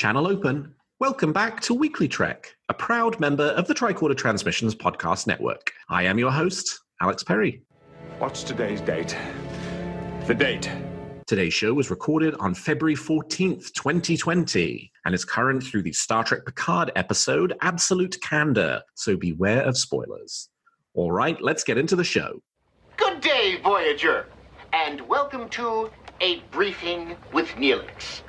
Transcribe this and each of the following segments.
Channel open. Welcome back to WeeklyTrek, a proud member of the Tricorder Transmissions podcast network. I am your host, Alex Perry. What's today's date? The date. Today's show was recorded on February 14th, 2020, and is current through the Star Trek Picard episode Absolute Candor, so beware of spoilers. All right, let's get into the show. Good day, Voyager, and welcome to A Briefing with Neelix.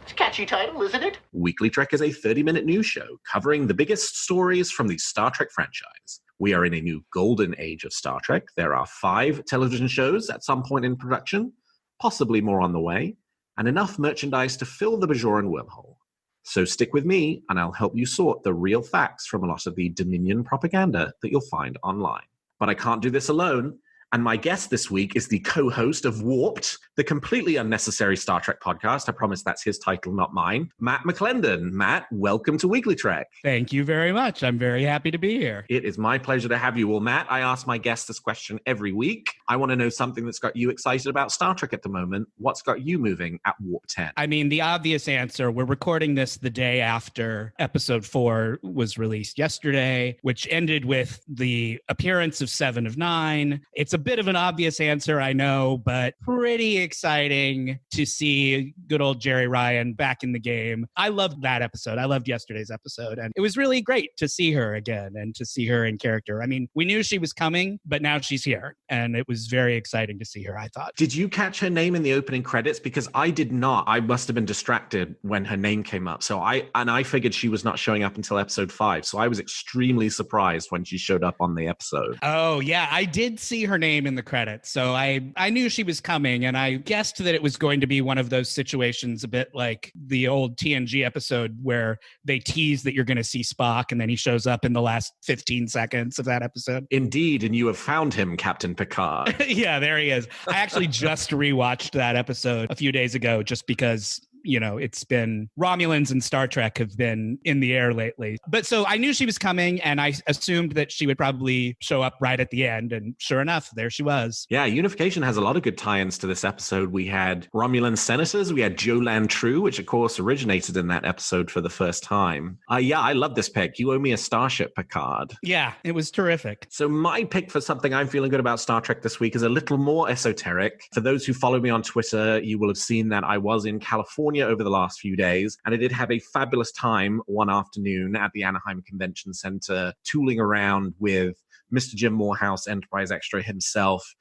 It's a catchy title, isn't it? WeeklyTrek is a 30-minute news show covering the biggest stories from the Star Trek franchise. We are in a new golden age of Star Trek. There are 5 television shows at some point in production, possibly more on the way, and enough merchandise to fill the Bajoran wormhole. So stick with me, and I'll help you sort the real facts from a lot of the Dominion propaganda that you'll find online. But I can't do this alone. And my guest this week is the co-host of Warped, the completely unnecessary Star Trek podcast. I promise that's his title, not mine. Matt McClendon. Matt, welcome to WeeklyTrek. Thank you very much. I'm very happy to be here. It is my pleasure to have you. Well, Matt, I ask my guests this question every week. I want to know something that's got you excited about Star Trek at the moment. What's got you moving at Warp 10? I mean, the obvious answer, we're recording this the day after episode 4 was released yesterday, which ended with the appearance of 7 of 9. It's a bit of an obvious answer, I know, but pretty exciting to see good old Jerry Ryan back in the game. I loved that episode. I loved yesterday's episode, and it was really great to see her again and to see her in character. I mean, we knew she was coming, but now she's here, and it was very exciting to see her, I thought. Did you catch her name in the opening credits? Because I did not. I must have been distracted when her name came up. So I figured she was not showing up until episode 5. So I was extremely surprised when she showed up on the episode. Oh, yeah. I did see her name in the credits. So I knew she was coming, and I guessed that it was going to be one of those situations a bit like the old TNG episode where they tease that you're going to see Spock and then he shows up in the last 15 seconds of that episode. Indeed, and you have found him, Captain Picard. Yeah, there he is. I actually just rewatched that episode a few days ago just because, you know, it's been Romulans and Star Trek have been in the air lately. But so I knew she was coming, and I assumed that she would probably show up right at the end. And sure enough, there she was. Yeah, Unification has a lot of good tie-ins to this episode. We had Romulan senators. We had Joe Lantrue, which of course originated in that episode for the first time. Yeah, I love this pick. You owe me a Starship, Picard. Yeah, it was terrific. So my pick for something I'm feeling good about Star Trek this week is a little more esoteric. For those who follow me on Twitter, you will have seen that I was in California over the last few days, and I did have a fabulous time one afternoon at the Anaheim Convention Center, tooling around with Mr. Jim Morehouse, Enterprise Extra himself,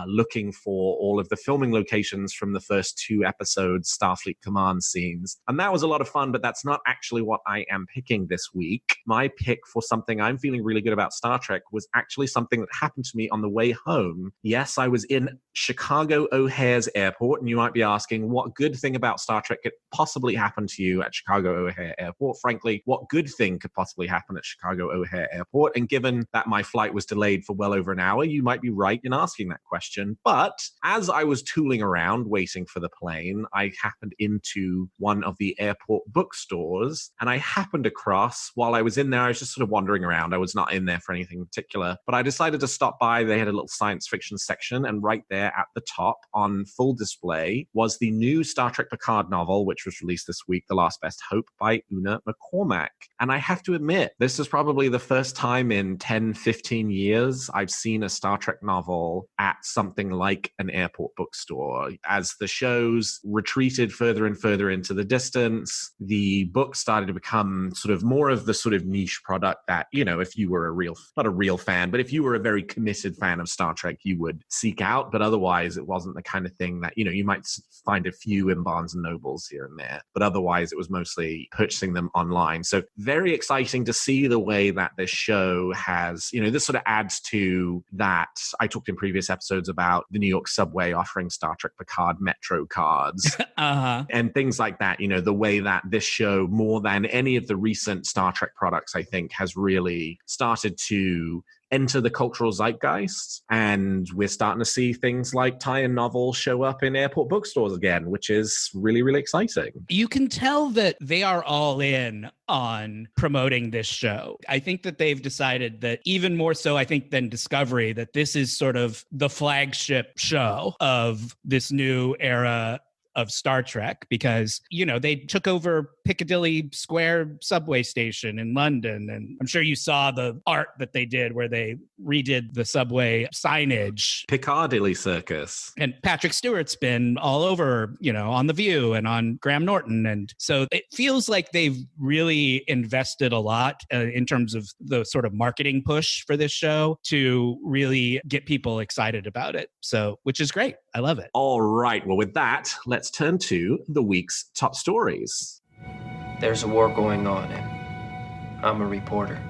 looking for all of the filming locations from the first 2 episodes, Starfleet Command scenes. And that was a lot of fun, but that's not actually what I am picking this week. My pick for something I'm feeling really good about Star Trek was actually something that happened to me on the way home. Yes, I was in Chicago O'Hare's airport, and you might be asking, what good thing about Star Trek could possibly happen to you at Chicago O'Hare Airport? Frankly, what good thing could possibly happen at Chicago O'Hare Airport? And given that my flight was delayed for well over an hour, you might be right in asking that question. But as I was tooling around waiting for the plane, I happened into one of the airport bookstores, and I happened across, while I was in there, I was just sort of wandering around. I was not in there for anything particular, but I decided to stop by. They had a little science fiction section, and right there at the top on full display was the new Star Trek Picard novel, which was released this week, The Last Best Hope by Una McCormack. And I have to admit, this is probably the first time in 10, 15 years I've seen a Star Trek novel at something like an airport bookstore. As the shows retreated further and further into the distance, the book started to become sort of more of the sort of niche product that, you know, if you were not a real fan, but if you were a very committed fan of Star Trek, you would seek out. But otherwise, it wasn't the kind of thing that, you know, you might find a few in Barnes and Nobles here and there. But otherwise, it was mostly purchasing them online. So very exciting to see the way that this show has, you know, this sort of adds to that. I talked in previous episodes about the New York subway offering Star Trek Picard Metro cards and things like that. You know, the way that this show, more than any of the recent Star Trek products, I think, has really started to enter the cultural zeitgeist, and we're starting to see things like tie-in novels show up in airport bookstores again, which is really, really exciting. You can tell that they are all in on promoting this show. I think that they've decided that, even more so, I think, than Discovery, that this is sort of the flagship show of this new era of Star Trek because, they took over Piccadilly Square subway station in London. And I'm sure you saw the art that they did where they redid the subway signage. Piccadilly Circus. And Patrick Stewart's been all over, on The View and on Graham Norton. And so it feels like they've really invested a lot in terms of the sort of marketing push for this show to really get people excited about it. So, which is great. I love it. All right. Well, with that, let's turn to the week's top stories. There's a war going on, and I'm a reporter.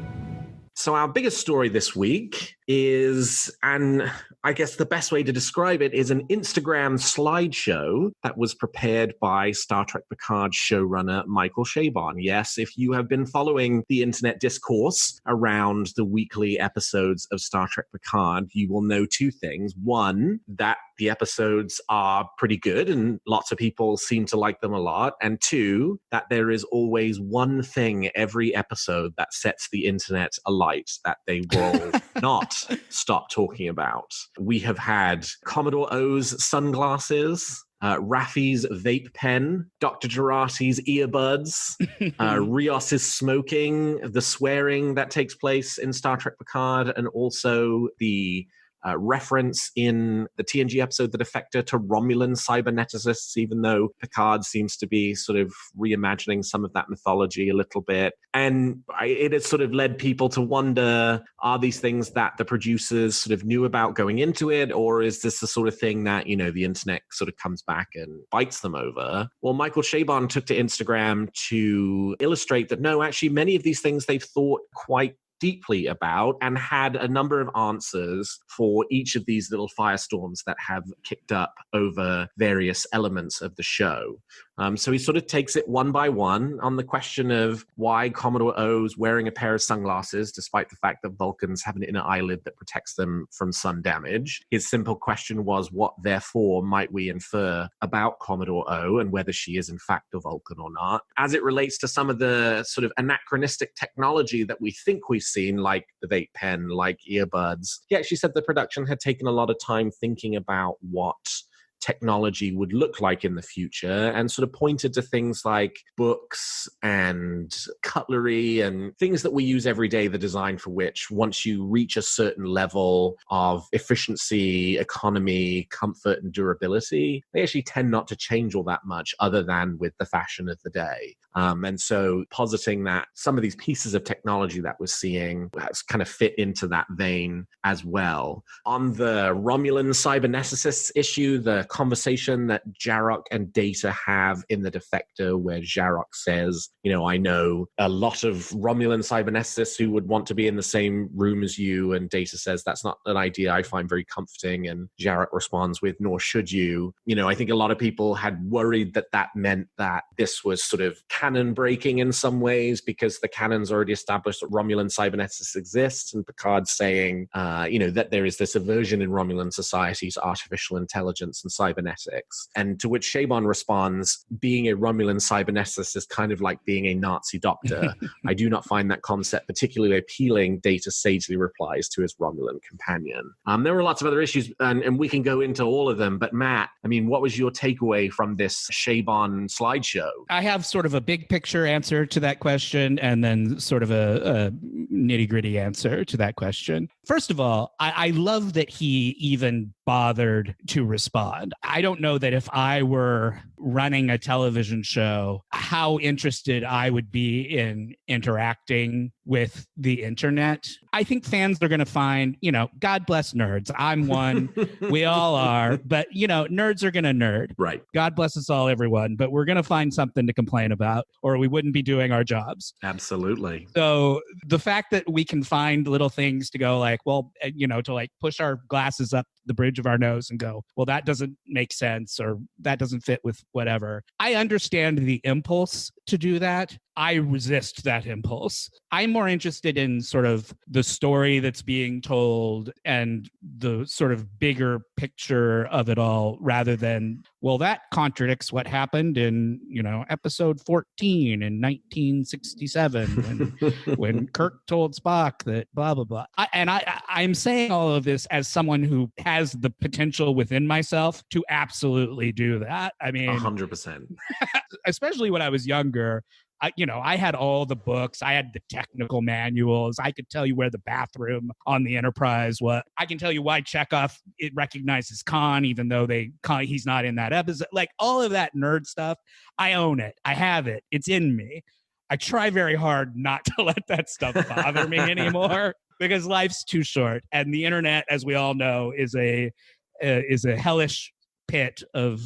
So our biggest story this week is, and I guess the best way to describe it is an Instagram slideshow that was prepared by Star Trek Picard showrunner Michael Chabon. Yes, if you have been following the internet discourse around the weekly episodes of Star Trek Picard, you will know two things. One, that the episodes are pretty good and lots of people seem to like them a lot. And two, that there is always one thing every episode that sets the internet alight that they will not stop talking about. We have had Commodore O's sunglasses, Raffi's vape pen, Dr. Gerati's earbuds, Rios's smoking, the swearing that takes place in Star Trek Picard, and also the reference in the TNG episode The Defector to Romulan cyberneticists, even though Picard seems to be sort of reimagining some of that mythology a little bit. And it has sort of led people to wonder, are these things that the producers sort of knew about going into it, or is this the sort of thing that, the internet sort of comes back and bites them over? Well, Michael Chabon took to Instagram to illustrate that, no, actually, many of these things they've thought quite deeply about and had a number of answers for each of these little firestorms that have kicked up over various elements of the show. So he sort of takes it one by one on the question of why Commodore O's wearing a pair of sunglasses, despite the fact that Vulcans have an inner eyelid that protects them from sun damage. His simple question was, what therefore might we infer about Commodore O and whether she is in fact a Vulcan or not? As it relates to some of the sort of anachronistic technology that we think we've seen, like the vape pen, like earbuds, he actually said the production had taken a lot of time thinking about what technology would look like in the future and sort of pointed to things like books and cutlery and things that we use every day, the design for which, once you reach a certain level of efficiency, economy, comfort, and durability, they actually tend not to change all that much other than with the fashion of the day. And so positing that some of these pieces of technology that we're seeing has kind of fit into that vein as well. On the Romulan cyberneticists issue, the conversation that Jarok and Data have in The Defector, where Jarok says, I know a lot of Romulan cyberneticists who would want to be in the same room as you, and Data says, that's not an idea I find very comforting, and Jarok responds with, nor should you. I think a lot of people had worried that that meant that this was sort of canon breaking in some ways, because the canon's already established that Romulan cyberneticists exist, and Picard's saying, that there is this aversion in Romulan society to artificial intelligence and cybernetics. And to which Chabon responds, being a Romulan cyberneticist is kind of like being a Nazi doctor. I do not find that concept particularly appealing, Data sagely replies to his Romulan companion. There were lots of other issues, and we can go into all of them, but Matt, what was your takeaway from this Chabon slideshow? I have sort of a big picture answer to that question and then sort of a nitty-gritty answer to that question. First of all, I love that he even bothered to respond. I don't know that if I were running a television show, how interested I would be in interacting with the internet. I think fans are going to find, God bless nerds. I'm one. We all are. But, nerds are going to nerd. Right. God bless us all, everyone. But we're going to find something to complain about, or we wouldn't be doing our jobs. Absolutely. So the fact that we can find little things to go like, well, to like push our glasses up the bridge of our nose and go, well, that doesn't make sense, or that doesn't fit with whatever. I understand the impulse to do that. I resist that impulse. I'm more interested in sort of the story that's being told and the sort of bigger picture of it all, rather than, well, that contradicts what happened in, episode 14 in 1967 when Kirk told Spock that blah, blah, blah. I'm saying all of this as someone who has the potential within myself to absolutely do that. I mean, 100%. Especially when I was younger, I had all the books. I had the technical manuals. I could tell you where the bathroom on the Enterprise was. I can tell you why Chekhov it recognizes Khan, even though he's not in that episode. Like all of that nerd stuff, I own it. I have it. It's in me. I try very hard not to let that stuff bother me anymore because life's too short, and the internet, as we all know, is a hellish pit of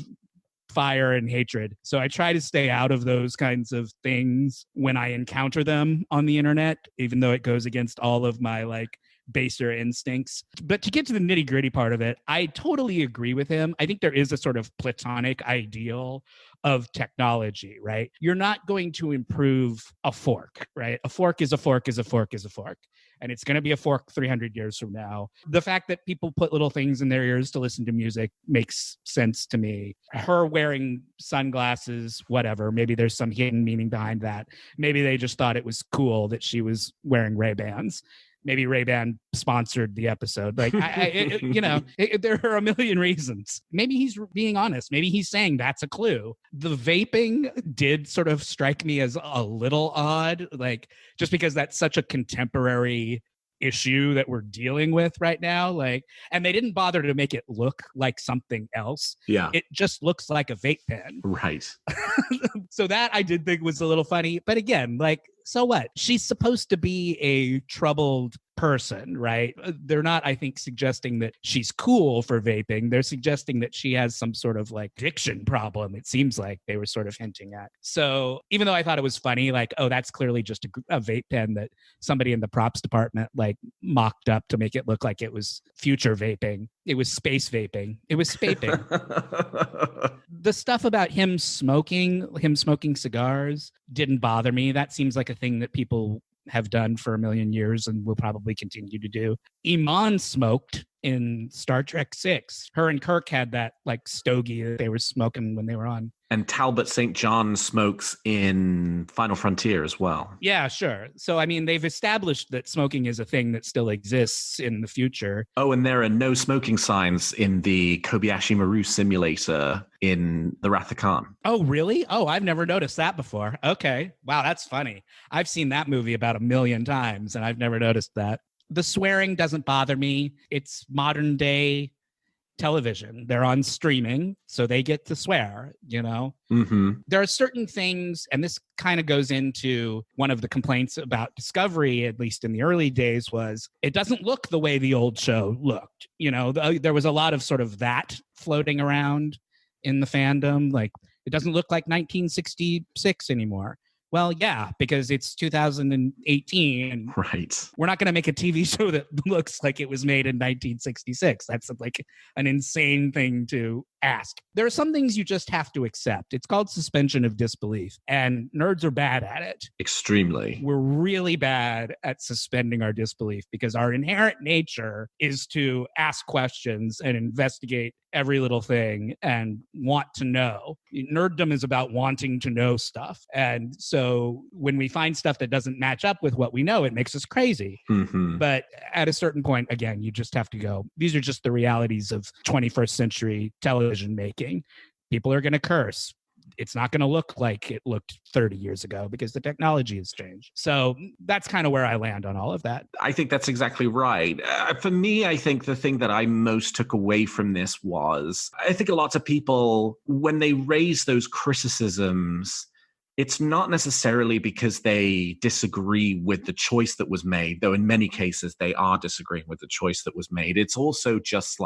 fire and hatred. So I try to stay out of those kinds of things when I encounter them on the internet, even though it goes against all of my baser instincts. But to get to the nitty gritty part of it, I totally agree with him. I think there is a sort of platonic ideal of technology, right? You're not going to improve a fork, right? A fork is a fork is a fork is a fork. And it's going to be a fork 300 years from now. The fact that people put little things in their ears to listen to music makes sense to me. Her wearing sunglasses, whatever, maybe there's some hidden meaning behind that. Maybe they just thought it was cool that she was wearing Ray-Bans. Maybe Ray-Ban sponsored the episode. There are a million reasons. Maybe he's being honest. Maybe he's saying that's a clue. The vaping did sort of strike me as a little odd, just because that's such a contemporary issue that we're dealing with right now. And they didn't bother to make it look like something else. Yeah. It just looks like a vape pen. Right. So that I did think was a little funny. But again, so what? She's supposed to be a troubled person, right? They're not, I think, suggesting that she's cool for vaping. They're suggesting that she has some sort of addiction problem. It seems like they were sort of hinting at. So even though I thought it was funny, that's clearly just a vape pen that somebody in the props department mocked up to make it look like it was future vaping. It was space vaping. It was spaping. The stuff about him smoking cigars didn't bother me. That seems like a thing that people have done for a million years and will probably continue to do. Iman smoked in Star Trek 6. Her and Kirk had that stogie that they were smoking when they were on. And Talbot St. John smokes in Final Frontier as well. Yeah, sure. So, I mean, they've established that smoking is a thing that still exists in the future. Oh, and there are no smoking signs in the Kobayashi Maru simulator in The Wrath of Khan. Oh, really? Oh, I've never noticed that before. Okay. Wow, that's funny. I've seen that movie about 1 million times, and I've never noticed that. The swearing doesn't bother me. It's modern day television. They're on streaming, so they get to swear, Mm-hmm. There are certain things, and this kind of goes into one of the complaints about Discovery, at least in the early days, was it doesn't look the way the old show looked. There was a lot of sort of that floating around in the fandom. It doesn't look like 1966 anymore. Well, yeah, because it's 2018. And right. We're not going to make a TV show that looks like it was made in 1966. That's an insane thing to ask. There are some things you just have to accept. It's called suspension of disbelief, and nerds are bad at it. Extremely. We're really bad at suspending our disbelief because our inherent nature is to ask questions and investigate every little thing and want to know. Nerddom is about wanting to know stuff. And so when we find stuff that doesn't match up with what we know, it makes us crazy. Mm-hmm. But at a certain point, again, you just have to go, these are just the realities of 21st century television making. People are going to curse. It's not going to look like it looked 30 years ago because the technology has changed. So that's kind of where I land on all of that. I think that's exactly right. For me, I think the thing that I most took away from this was, I think a lot of people, when they raise those criticisms, it's not necessarily because they disagree with the choice that was made, though in many cases they are disagreeing with the choice that was made. It's also just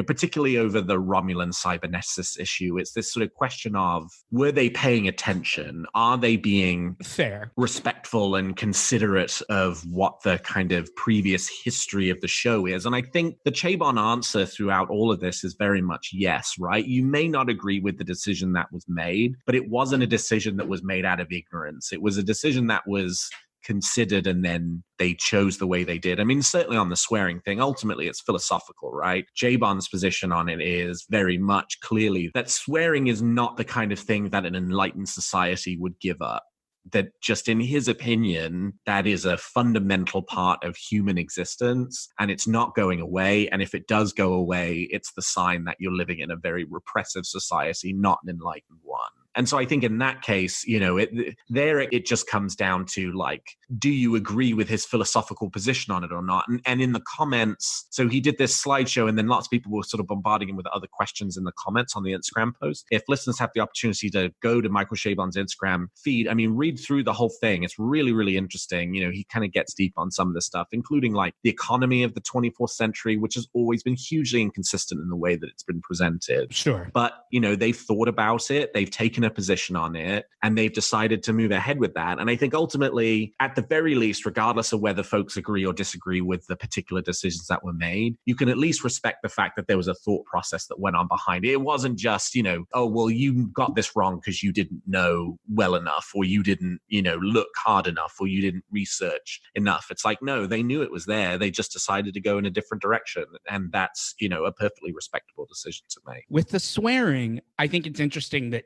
particularly over the Romulan cybernesis issue. It's this sort of question of, were they paying attention? Are they being fair, respectful and considerate of what the kind of previous history of the show is? And I think the Chabon answer throughout all of this is very much yes, right? You may not agree with the decision that was made, but it wasn't a decision that was made out of ignorance. It was a decision that was considered, and then they chose the way they did. I mean, certainly on the swearing thing, ultimately it's philosophical, right? Chabon's position on it is very much clearly that swearing is not the kind of thing that an enlightened society would give up. That just in his opinion, that is a fundamental part of human existence, and it's not going away. And if it does go away, it's the sign that you're living in a very repressive society, not an enlightened one. And so I think in that case, it just comes down to, like, do you agree with his philosophical position on it or not? And in the comments, so he did this slideshow, and then lots of people were sort of bombarding him with other questions in the comments on the Instagram post. If listeners have the opportunity to go to Michael Chabon's Instagram feed, I mean, read through the whole thing. It's really, really interesting. He kind of gets deep on some of this stuff, including like the economy of the 24th century, which has always been hugely inconsistent in the way that it's been presented. Sure. But, they've thought about it. They've taken a position on it, and they've decided to move ahead with that. And I think ultimately, at the very least, regardless of whether folks agree or disagree with the particular decisions that were made, you can at least respect the fact that there was a thought process that went on behind it. It wasn't just, oh, well, you got this wrong because you didn't know well enough, or you didn't, look hard enough, or you didn't research enough. It's like, no, they knew it was there. They just decided to go in a different direction. And that's, a perfectly respectable decision to make. With the swearing, I think it's interesting that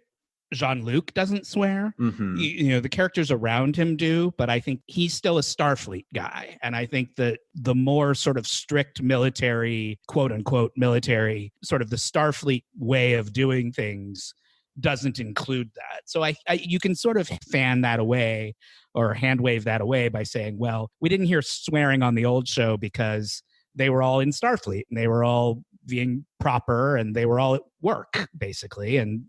Jean-Luc doesn't swear. Mm-hmm. The characters around him do, but I think he's still a Starfleet guy. And I think that the more sort of strict military, quote unquote, military, sort of the Starfleet way of doing things doesn't include that. So you can sort of fan that away or hand wave that away by saying, well, we didn't hear swearing on the old show because they were all in Starfleet and they were all being proper and they were all at work, basically. And,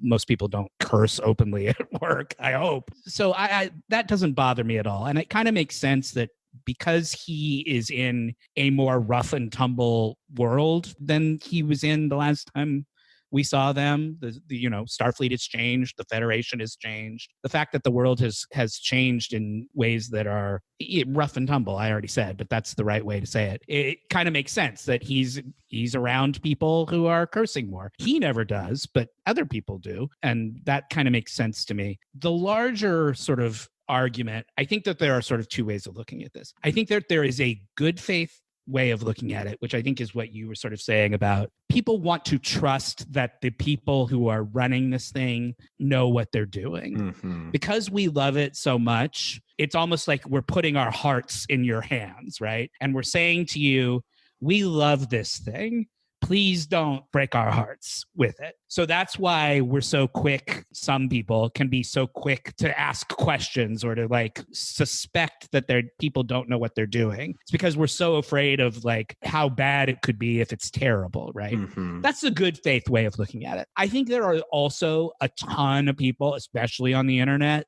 most people don't curse openly at work, I hope. So I that doesn't bother me at all. And it kind of makes sense that because he is in a more rough and tumble world than he was in the last time we saw them, Starfleet has changed, the Federation has changed. The fact that the world has changed in ways that are rough and tumble, I already said, but that's the right way to say it. It kind of makes sense that he's around people who are cursing more. He never does, but other people do. And that kind of makes sense to me. The larger sort of argument, I think that there are sort of two ways of looking at this. I think that there is a good faith way of looking at it, which I think is what you were sort of saying about people want to trust that the people who are running this thing know what they're doing. Mm-hmm. Because we love it so much, it's almost like we're putting our hearts in your hands, right? And we're saying to you, we love this thing. Please don't break our hearts with it. So that's why we're so quick. Some people can be so quick to ask questions or to like suspect that people don't know what they're doing. It's because we're so afraid of like how bad it could be if it's terrible, right? Mm-hmm. That's a good faith way of looking at it. I think there are also a ton of people, especially on the internet,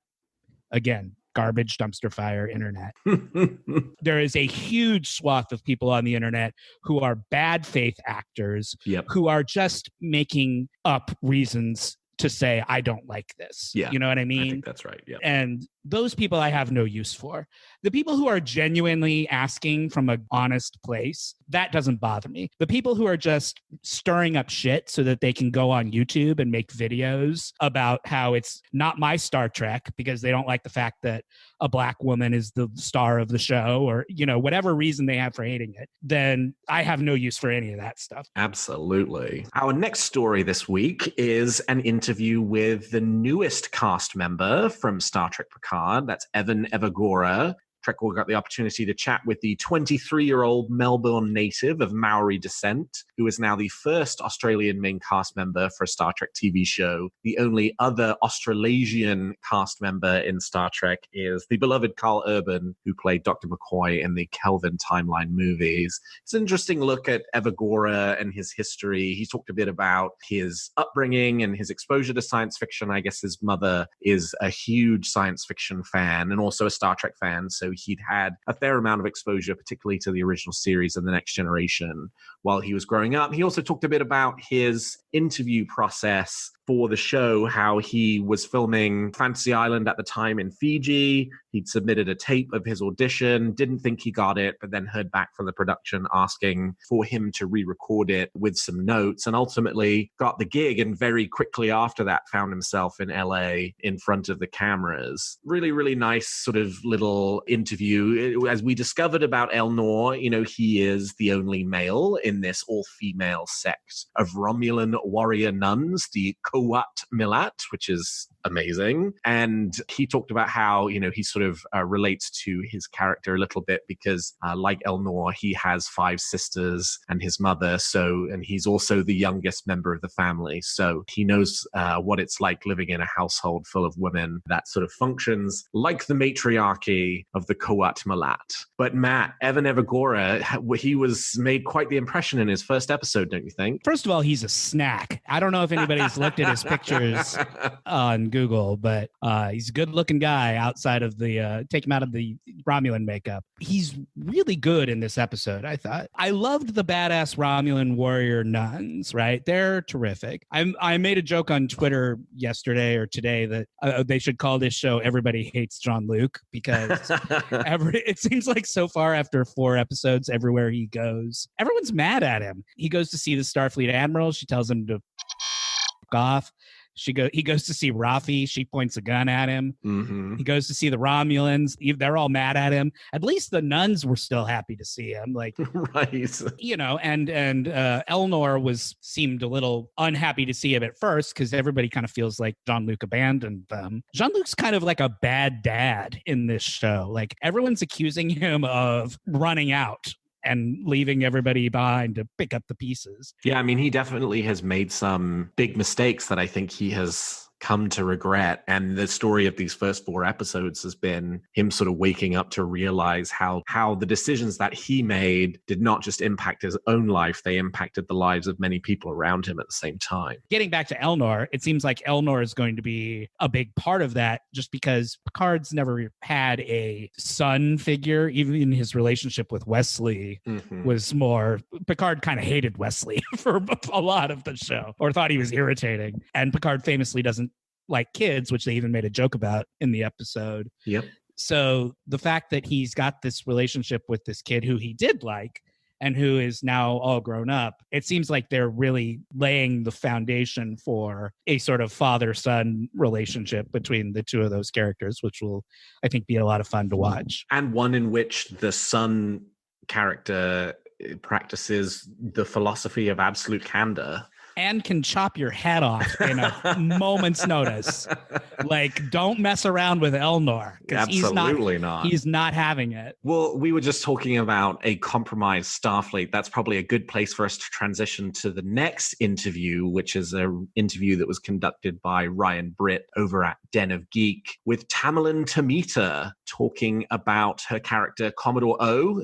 again, garbage dumpster fire internet. There is a huge swath of people on the internet who are bad faith actors, who are just making up reasons to say, I don't like this. Yeah. You know what I mean? I think that's right. Yeah. And those people I have no use for. The people who are genuinely asking from an honest place, that doesn't bother me. The people who are just stirring up shit so that they can go on YouTube and make videos about how it's not my Star Trek because they don't like the fact that a black woman is the star of the show or, whatever reason they have for hating it, then I have no use for any of that stuff. Absolutely. Our next story this week is an interview with the newest cast member from Star Trek Picard. That's Evan Evagora. Trekcore got the opportunity to chat with the 23-year-old Melbourne native of Maori descent, who is now the first Australian main cast member for a Star Trek TV show. The only other Australasian cast member in Star Trek is the beloved Carl Urban, who played Dr. McCoy in the Kelvin timeline movies. It's an interesting look at Evagora and his history. He talked a bit about his upbringing and his exposure to science fiction. I guess his mother is a huge science fiction fan and also a Star Trek fan, so though he'd had a fair amount of exposure, particularly to the original series and The Next Generation while he was growing up. He also talked a bit about his interview process for the show, how he was filming Fantasy Island at the time in Fiji. He'd submitted a tape of his audition, didn't think he got it, but then heard back from the production asking for him to re-record it with some notes, and ultimately got the gig, and very quickly after that found himself in LA in front of the cameras. Really, really nice sort of little interview. As we discovered about Elnor, he is the only male in this all-female sect of Romulan warrior nuns, the Kowat Milat, which is amazing. And he talked about how, he sort of relates to his character a little bit because like Elnor, he has 5 sisters and his mother. And he's also the youngest member of the family. So he knows what it's like living in a household full of women that sort of functions like the matriarchy of the Kowat Milat. But Matt, Evan Evagora, he was made quite the impression in his first episode, don't you think? First of all, he's a snack. I don't know if anybody's looked at his pictures on Google, but he's a good-looking guy outside of the take him out of the Romulan makeup. He's really good in this episode, I thought. I loved the badass Romulan warrior nuns, right? They're terrific. I made a joke on Twitter yesterday or today that they should call this show Everybody Hates Jean-Luc, because it seems like so far after 4 episodes, everywhere he goes, everyone's mad at him. He goes to see the Starfleet Admiral. She tells him to off. He goes to see Rafi. She points a gun at him. Mm-hmm. He goes to see the Romulans. They're all mad at him. At least the nuns were still happy to see him. Like, right. And Elnor seemed a little unhappy to see him at first because everybody kind of feels like Jean-Luc abandoned them. Jean-Luc's kind of like a bad dad in this show. Like, everyone's accusing him of running out and leaving everybody behind to pick up the pieces. Yeah, I mean, he definitely has made some big mistakes that I think he has come to regret. And the story of these first 4 episodes has been him sort of waking up to realize how the decisions that he made did not just impact his own life, they impacted the lives of many people around him at the same time. Getting back to Elnor, it seems like Elnor is going to be a big part of that just because Picard's never had a son figure. Even his relationship with Wesley was more, Picard kind of hated Wesley for a lot of the show, or thought he was irritating. And Picard famously doesn't like kids, which they even made a joke about in the episode. Yep. So the fact that he's got this relationship with this kid who he did like and who is now all grown up, it seems like they're really laying the foundation for a sort of father-son relationship between the two of those characters, which will, I think, be a lot of fun to watch. And one in which the son character practices the philosophy of absolute candor. And can chop your head off in a moment's notice. Like, don't mess around with Elnor. Absolutely not. He's not having it. Well, we were just talking about a compromised Starfleet. That's probably a good place for us to transition to the next interview, which is an interview that was conducted by Ryan Britt over at Den of Geek with Tamerlan Tomita, talking about her character Commodore O,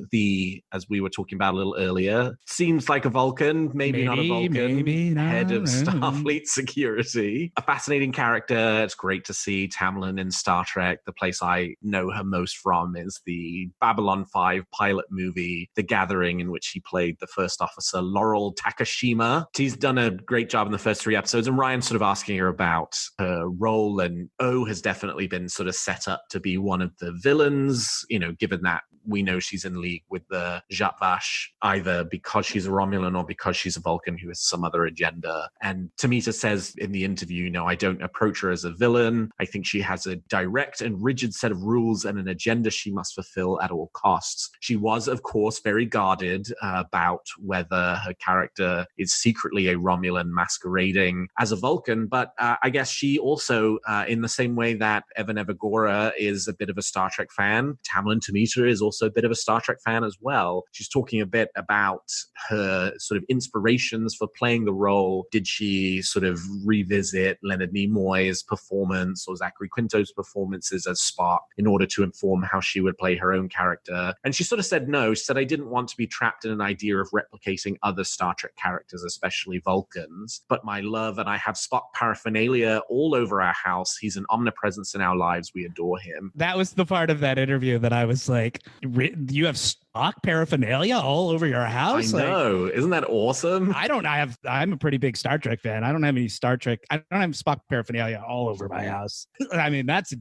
as we were talking about a little earlier. Seems like a Vulcan, maybe not a Vulcan. Maybe not. Head of Starfleet security. A fascinating character. It's great to see Tamerlan in Star Trek. The place I know her most from is the Babylon 5 pilot movie, The Gathering, in which she played the first officer, Laurel Takashima. She's done a great job in the first 3 episodes, and Ryan's sort of asking her about her role, and O has definitely been sort of set up to be one of the villains, given that we know she's in league with the Zhat Vash, either because she's a Romulan or because she's a Vulcan who has some other agenda. And Tomita says in the interview, I don't approach her as a villain. I think she has a direct and rigid set of rules and an agenda she must fulfill at all costs. She was, of course, very guarded about whether her character is secretly a Romulan masquerading as a Vulcan. But I guess she also, in the same way that Evan Evagora is a bit of a Star Trek fan, Tamerlan Tomita is also a bit of a Star Trek fan as well. She's talking a bit about her sort of inspirations for playing the role role? Did she sort of revisit Leonard Nimoy's performance or Zachary Quinto's performances as Spock in order to inform how she would play her own character? And she sort of said no. She said, I didn't want to be trapped in an idea of replicating other Star Trek characters, especially Vulcans. But my love, and I have Spock paraphernalia all over our house. He's an omnipresence in our lives. We adore him. That was the part of that interview that I was like, you have Spock paraphernalia all over your house? I know. Isn't that awesome? I'm a pretty big Star Trek fan. I don't have any Star Trek. I don't have Spock paraphernalia all over my house. I mean, that's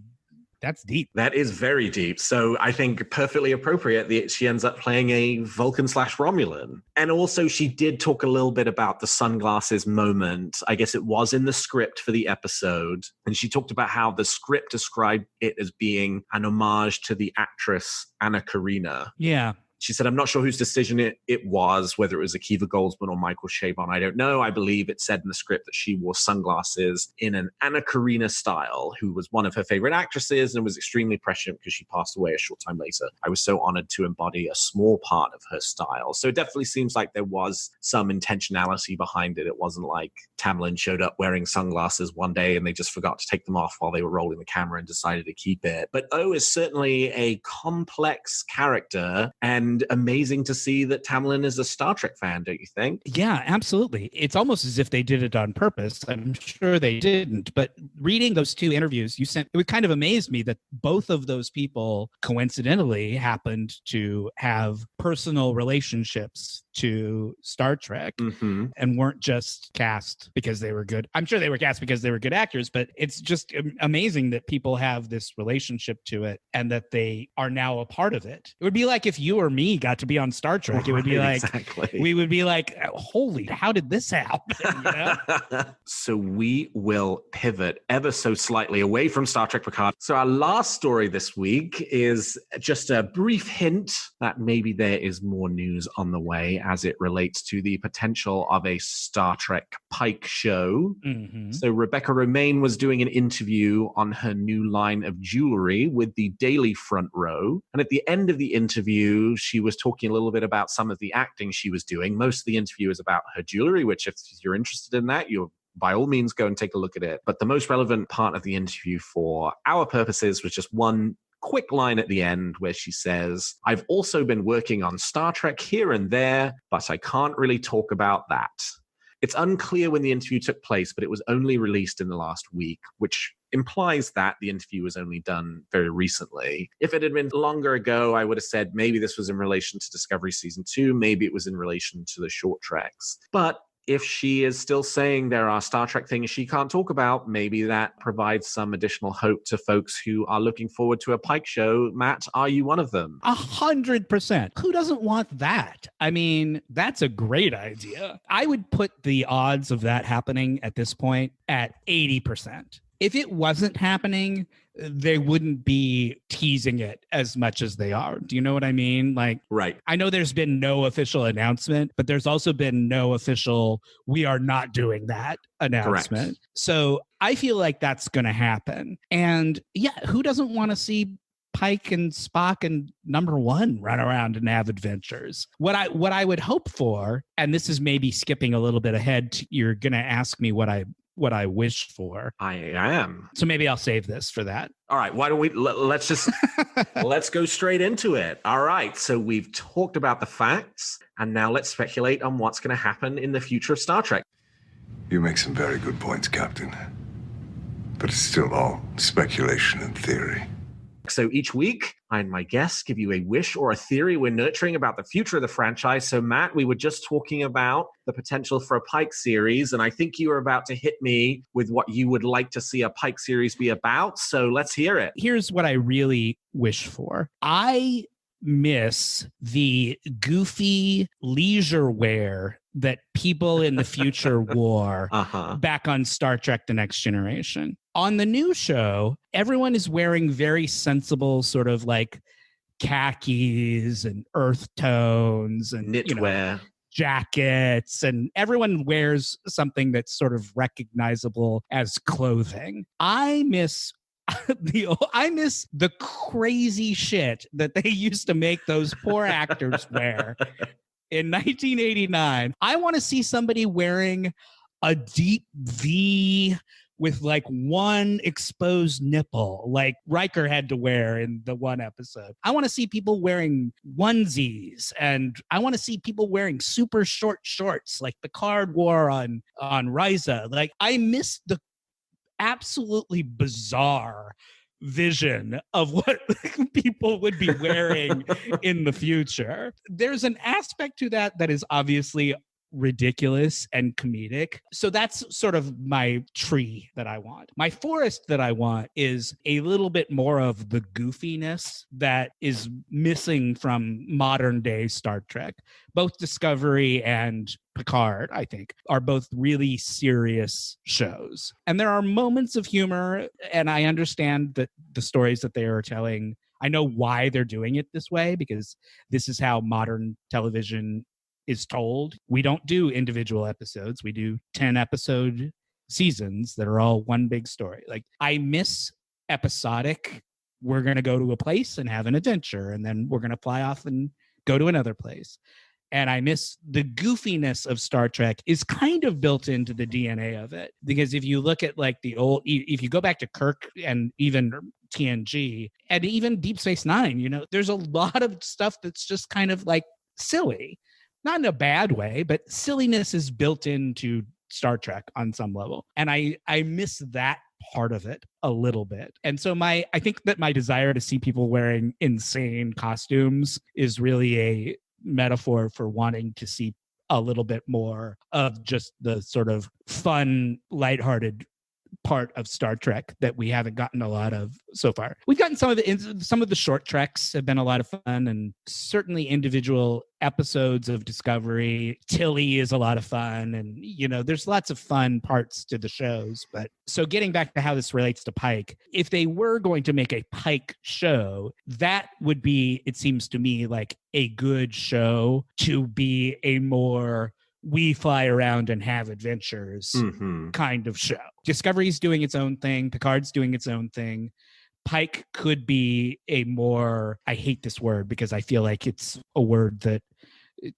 deep. That is very deep. So I think perfectly appropriate. She ends up playing a Vulcan/Romulan. And also she did talk a little bit about the sunglasses moment. I guess it was in the script for the episode. And she talked about how the script described it as being an homage to the actress Anna Karina. Yeah. She said, I'm not sure whose decision it was, whether it was Akiva Goldsman or Michael Chabon. I don't know. I believe it said in the script that she wore sunglasses in an Anna Karina style, who was one of her favorite actresses and was extremely prescient because she passed away a short time later. I was so honored to embody a small part of her style. So it definitely seems like there was some intentionality behind it. It wasn't like Tamlin showed up wearing sunglasses one day and they just forgot to take them off while they were rolling the camera and decided to keep it. But O is certainly a complex character, and amazing to see that Tamlin is a Star Trek fan, don't you think? Yeah, absolutely. It's almost as if they did it on purpose. I'm sure they didn't, but reading those two interviews you sent, it kind of amazed me that both of those people coincidentally happened to have personal relationships to Star Trek and weren't just cast because they were good. I'm sure they were cast because they were good actors, but it's just amazing that people have this relationship to it and that they are now a part of it. It would be like if you or me got to be on Star Trek. It would be like, we would be like, holy, how did this happen? You know? So we will pivot ever so slightly away from Star Trek Picard. So our last story this week is just a brief hint that maybe there is more news on the way as it relates to the potential of a Star Trek Pike show. So Rebecca Romaine was doing an interview on her new line of jewelry with the Daily Front Row. And at the end of the interview, she was talking a little bit about some of the acting she was doing. Most of the interview is about her jewelry, which if you're interested in that, you're by all means go and take a look at it. But the most relevant part of the interview for our purposes was just one quick line at the end where she says, I've also been working on Star Trek here and there, but I can't really talk about that. It's unclear when the interview took place, but it was only released in the last week, which implies that the interview was only done very recently. If it had been longer ago, I would have said maybe this was in relation to Discovery Season 2, maybe it was in relation to the short treks. But if she is still saying there are Star Trek things she can't talk about, maybe that provides some additional hope to folks who are looking forward to a Pike show. Matt, are you one of them? 100%. Who doesn't want that? I mean, that's a great idea. I would put the odds of that happening at this point at 80%. If it wasn't happening, they wouldn't be teasing it as much as they are. Do you know what I mean? Like, right. I know there's been no official announcement, but there's also been no official, we are not doing that announcement. Correct. So I feel like that's going to happen. And yeah, who doesn't want to see Pike and Spock and number one run around and have adventures? What I would hope for, and this is maybe skipping a little bit ahead, you're going to ask me what I wish for. I am. So maybe I'll save this for that. All right. Why don't we, let's just, let's go straight into it. All right. So we've talked about the facts, and now let's speculate on what's going to happen in the future of Star Trek. You make some very good points, Captain. But it's still all speculation and theory. So each week, I and my guests give you a wish or a theory we're nurturing about the future of the franchise. So Matt, we were just talking about the potential for a Pike series, and I think you were about to hit me with what you would like to see a Pike series be about. So let's hear it. Here's what I really wish for. I miss the goofy leisure wear that people in the future wore back on Star Trek The Next Generation. On the new show, everyone is wearing very sensible sort of like khakis and earth tones and knitwear. Jackets, and everyone wears something that's sort of recognizable as clothing. I miss the crazy shit that they used to make those poor actors wear in 1989. I want to see somebody wearing a deep V with like one exposed nipple, like Riker had to wear in the one episode. I want to see people wearing onesies, and I want to see people wearing super short shorts like Picard wore on Risa. Like, I miss the absolutely bizarre vision of what people would be wearing in the future. There's an aspect to that is obviously ridiculous and comedic. So that's sort of my tree that I want. My forest that I want is a little bit more of the goofiness that is missing from modern day Star Trek. Both Discovery and Picard, I think, are both really serious shows. And there are moments of humor, and I understand that the stories that they are telling, I know why they're doing it this way, because this is how modern television is told. We don't do individual episodes. We do 10 episode seasons that are all one big story. Like, I miss episodic, we're going to go to a place and have an adventure, and then we're going to fly off and go to another place. And I miss the goofiness of Star Trek is kind of built into the DNA of it. Because if you look at like the old, if you go back to Kirk and even TNG and even Deep Space Nine, you know, there's a lot of stuff that's just kind of like silly. Not in a bad way, but silliness is built into Star Trek on some level. And I miss that part of it a little bit. And so I think that my desire to see people wearing insane costumes is really a metaphor for wanting to see a little bit more of just the sort of fun, lighthearted part of Star Trek that we haven't gotten a lot of so far. We've gotten some of the short treks have been a lot of fun, and certainly individual episodes of Discovery. Tilly is a lot of fun, and you know, there's lots of fun parts to the shows. But so getting back to how this relates to Pike, if they were going to make a Pike show, that would be, it seems to me, like a good show to be a more we fly around and have adventures kind of show. Discovery's doing its own thing. Picard's doing its own thing. Pike could be a more, I hate this word because I feel like it's a word that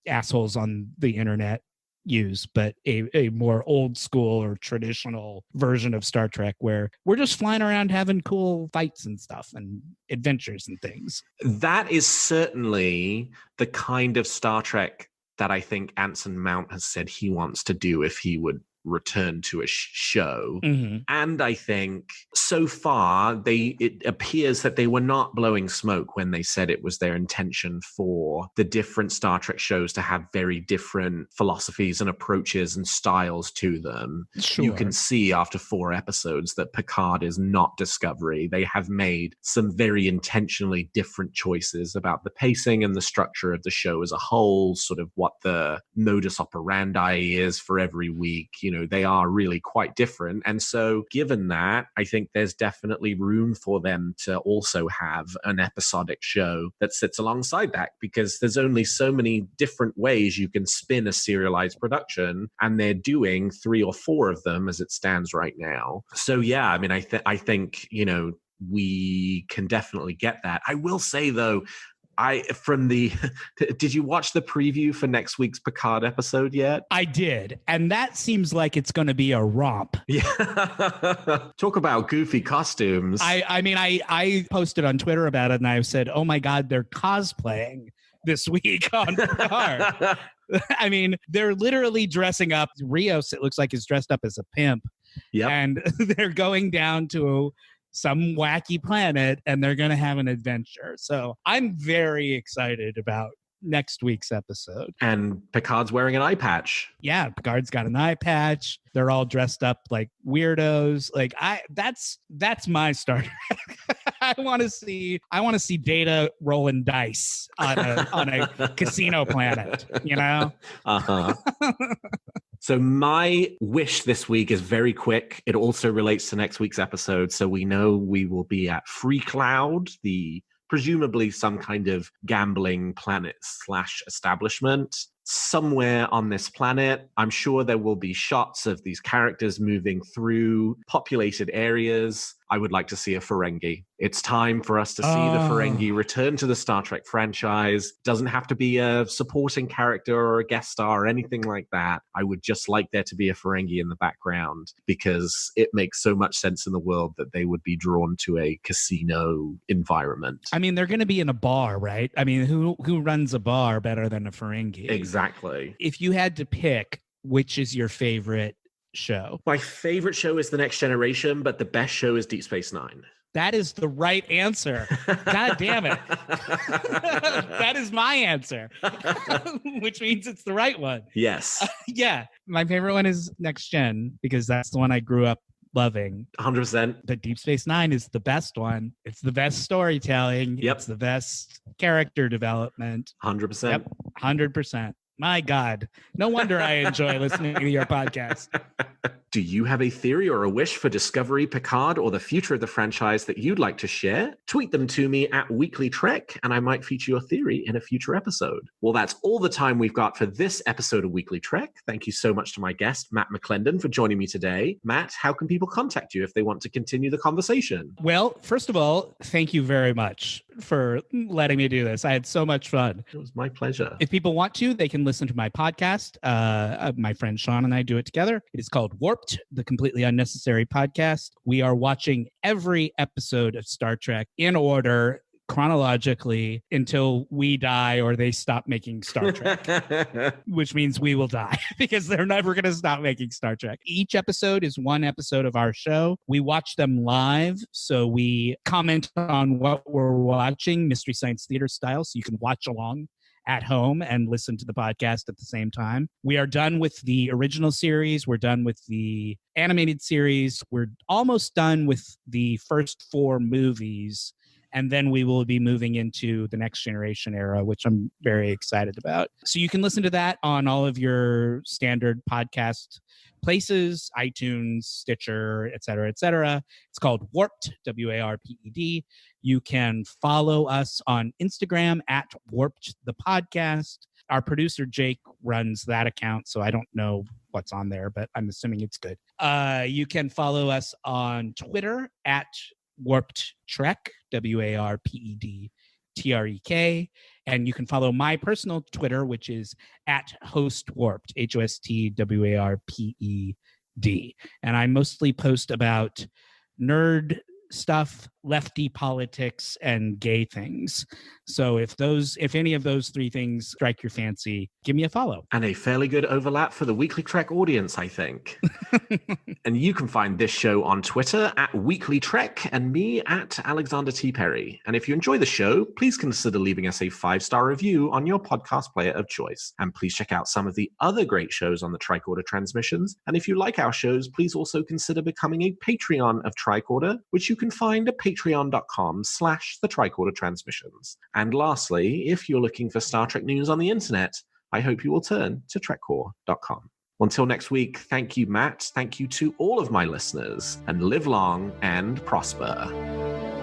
assholes on the internet use, but a more old school or traditional version of Star Trek where we're just flying around having cool fights and stuff and adventures and things. That is certainly the kind of Star Trek that I think Anson Mount has said he wants to do if he would return to a show. And I think so far it appears that they were not blowing smoke when they said it was their intention for the different Star Trek shows to have very different philosophies and approaches and styles to them. Sure. You can see after 4 episodes that Picard is not Discovery. They have made some very intentionally different choices about the pacing and the structure of the show as a whole, sort of what the modus operandi is for every week. You know, they are really quite different. And so given that, I think there's definitely room for them to also have an episodic show that sits alongside that, because there's only so many different ways you can spin a serialized production, and they're doing 3 or 4 of them as it stands right now. So yeah, I mean, I think, you know, we can definitely get that. I will say though, did you watch the preview for next week's Picard episode yet? I did. And that seems like it's going to be a romp. Yeah. Talk about goofy costumes. I posted on Twitter about it and I said, oh my God, they're cosplaying this week on Picard. I mean, they're literally dressing up. Rios, it looks like, is dressed up as a pimp. Yeah. And they're going down to some wacky planet and they're going to have an adventure. So I'm very excited about next week's episode. And Picard's wearing an eye patch. Yeah, Picard's got an eye patch. They're all dressed up like weirdos. Like that's my Star Trek. I want to see Data rolling dice on a casino planet, you know? So my wish this week is very quick. It also relates to next week's episode. So we know we will be at Free Cloud, presumably some kind of gambling planet / establishment somewhere on this planet. I'm sure there will be shots of these characters moving through populated areas. I would like to see a Ferengi. It's time for us to see the Ferengi return to the Star Trek franchise. Doesn't have to be a supporting character or a guest star or anything like that. I would just like there to be a Ferengi in the background because it makes so much sense in the world that they would be drawn to a casino environment. I mean, they're going to be in a bar, right? I mean, who runs a bar better than a Ferengi? Exactly. If you had to pick, which is your favorite show? My favorite show is The Next Generation, but the best show is Deep Space Nine. That is the right answer. God damn it. That is my answer, which means it's the right one. Yes. Yeah. My favorite one is Next Gen because that's the one I grew up loving. 100%. But Deep Space Nine is the best one. It's the best storytelling. Yep. It's the best character development. 100%. Yep. 100%. My God. No wonder I enjoy listening to your podcast. Do you have a theory or a wish for Discovery, Picard, or the future of the franchise that you'd like to share? Tweet them to me at WeeklyTrek, and I might feature your theory in a future episode. Well, that's all the time we've got for this episode of Weekly Trek. Thank you so much to my guest, Matt McClendon, for joining me today. Matt, how can people contact you if they want to continue the conversation? Well, first of all, thank you very much for letting me do this. I had so much fun. It was my pleasure. If people want to, they can listen to my podcast. My friend Sean and I do it together. It is called Warped, the Completely Unnecessary Podcast. We are watching every episode of Star Trek in order, chronologically, until we die or they stop making Star Trek, which means we will die because they're never going to stop making Star Trek. Each episode is one episode of our show. We watch them live, so we comment on what we're watching, Mystery Science Theater style, so you can watch along at home and listen to the podcast at the same time. We are done with the original series. We're done with the animated series. We're almost done with the first 4 movies. And then we will be moving into the Next Generation era, which I'm very excited about. So you can listen to that on all of your standard podcast places, iTunes, Stitcher, et cetera, et cetera. It's called Warped, WARPED. You can follow us on Instagram at Warped the Podcast. Our producer, Jake, runs that account, so I don't know what's on there, but I'm assuming it's good. You can follow us on Twitter at Warped Trek, WARPEDTREK. And you can follow my personal Twitter, which is at Host Warped, HOSTWARPED. And I mostly post about nerd stuff, lefty politics, and gay things. So if any of those 3 things strike your fancy, give me a follow. And a fairly good overlap for the Weekly Trek audience, I think. And you can find this show on Twitter at Weekly Trek and me at Alexander T. Perry. And if you enjoy the show, please consider leaving us a 5-star review on your podcast player of choice. And please check out some of the other great shows on the Tricorder Transmissions. And if you like our shows, please also consider becoming a Patreon of Tricorder, which you can find at patreon.com/the Tricorder Transmissions. And lastly, if you're looking for Star Trek news on the internet, I hope you will turn to trekcore.com. Until next week, thank you, Matt. Thank you to all of my listeners, and live long and prosper.